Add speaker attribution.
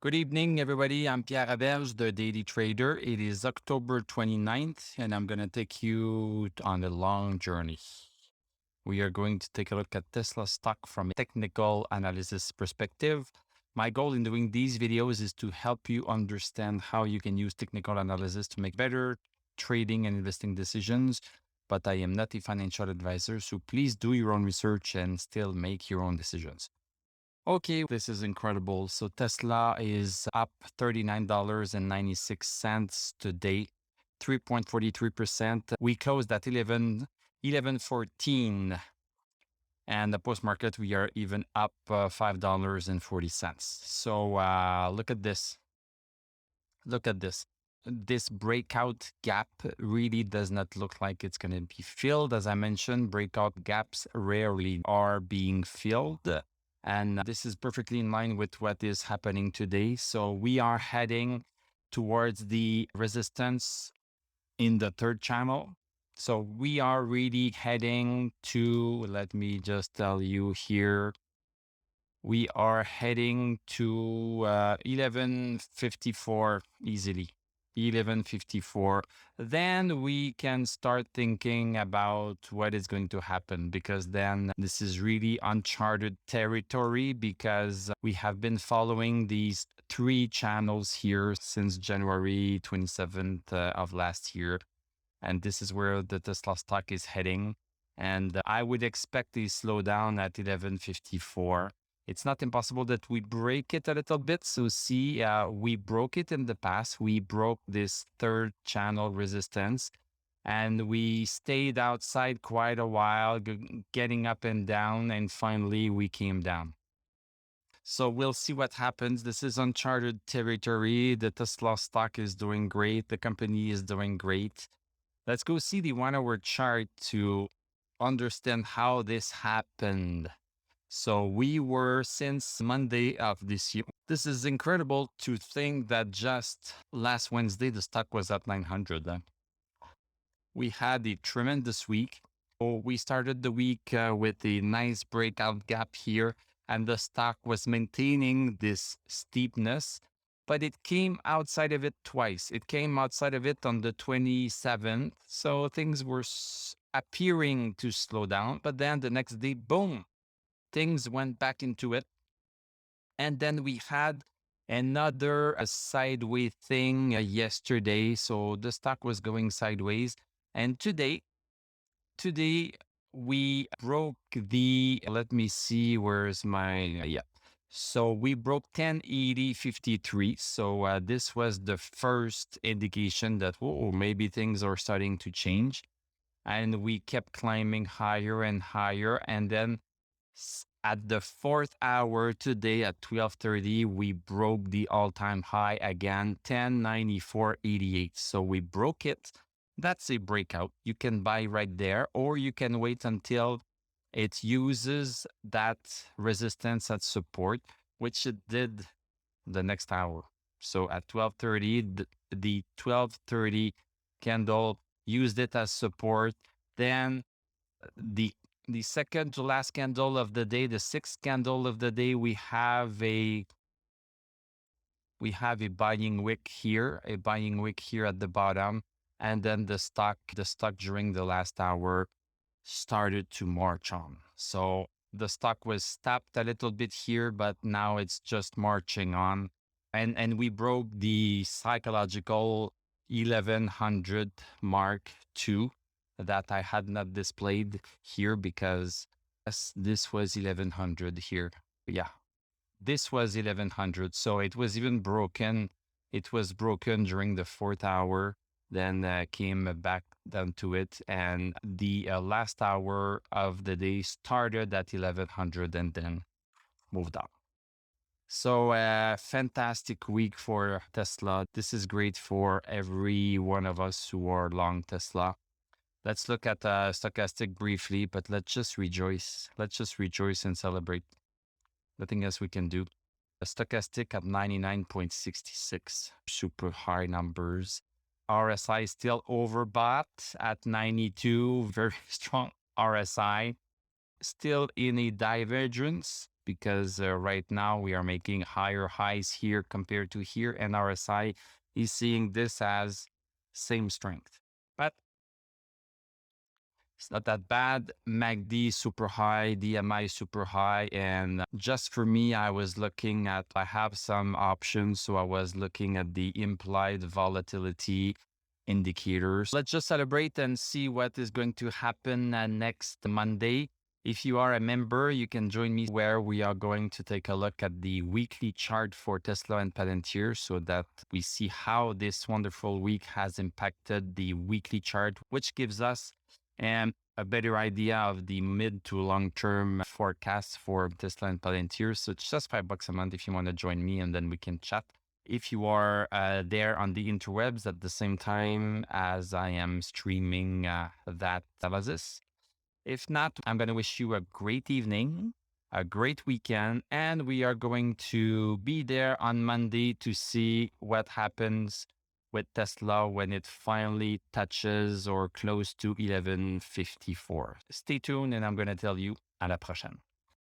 Speaker 1: Good evening, everybody. I'm Pierre Aberge, the Daily Trader. It is October 29th, and I'm going to take you on a long journey. We are going to take a look at Tesla stock from a technical analysis perspective. My goal in doing these videos is to help you understand how you can use technical analysis to make better trading and investing decisions. But I am not a financial advisor, so please do your own research and still make your own decisions. Okay, this is incredible. So Tesla is up $39.96 today, 3.43%. We closed at 11.14, and the post-market we are even up $5.40. So look at this. Look at this. This breakout gap really does not look like it's going to be filled. As I mentioned, breakout gaps rarely are being filled. And this is perfectly in line with what is happening today. So we are heading towards the resistance in the third channel. So we are really heading to, let me just tell you here, we are heading to 11.54 easily. 11.54. Then we can start thinking about what is going to happen, because then this is really uncharted territory, because we have been following these three channels here since January 27th of last year. And this is where the Tesla stock is heading. And I would expect a slowdown at 11.54. It's not impossible that we break it a little bit. So see, we broke it in the past. We broke this third channel resistance, and we stayed outside quite a while, getting up and down, and finally we came down. So we'll see what happens. This is uncharted territory. The Tesla stock is doing great. The company is doing great. Let's go see the 1 hour chart to understand how this happened. So we were since Monday of this year. This is incredible to think that just last Wednesday, the stock was at 900. We had a tremendous week. So we started the week with a nice breakout gap here, and the stock was maintaining this steepness, but it came outside of it twice. It came outside of it on the 27th. So things were appearing to slow down, but then the next day, boom, things went back into it. And then we had another sideways thing yesterday. So the stock was going sideways. And today we broke the, let me see, where's my, yeah. So we broke 1080.53. So this was the first indication that, oh, maybe things are starting to change. And we kept climbing higher and higher. And then at the fourth hour today at 12:30, we broke the all-time high again, 1094.88. So we broke it. That's a breakout. You can buy right there, or you can wait until it uses that resistance at support, which it did the next hour. So at 12:30, the 12:30 candle used it as support. Then the second to last candle of the day, the sixth candle of the day, we have a buying wick here, at the bottom, and then the stock during the last hour started to march on. So the stock was stopped a little bit here, but now it's just marching on, and we broke the psychological 1100 mark too, that I had not displayed here, because this was 1100 here. Yeah, this was 1100. So it was even broken. It was broken during the fourth hour, then came back down to it. And the last hour of the day started at 1100 and then moved on. So fantastic week for Tesla. This is great for every one of us who are long Tesla. Let's look at stochastic briefly, but let's just rejoice. Let's just rejoice and celebrate. Nothing else we can do. A stochastic at 99.66, super high numbers. RSI still overbought at 92, very strong RSI. Still in a divergence. because right now we are making higher highs here compared to here, and RSI is seeing this as same strength. But it's not that bad. MACD super high, DMI super high. And just for me, I have some options. So I was looking at the implied volatility indicators. Let's just celebrate and see what is going to happen next Monday. If you are a member, you can join me where we are going to take a look at the weekly chart for Tesla and Palantir so that we see how this wonderful week has impacted the weekly chart, which gives us a better idea of the mid to long term forecasts for Tesla and Palantir. So it's just $5 a month if you want to join me, and then we can chat. If you are there on the interwebs at the same time as I am streaming that analysis. If not, I'm going to wish you a great evening, a great weekend, and we are going to be there on Monday to see what happens with Tesla when it finally touches or close to 1154. Stay tuned, and I'm going to tell you à la prochaine.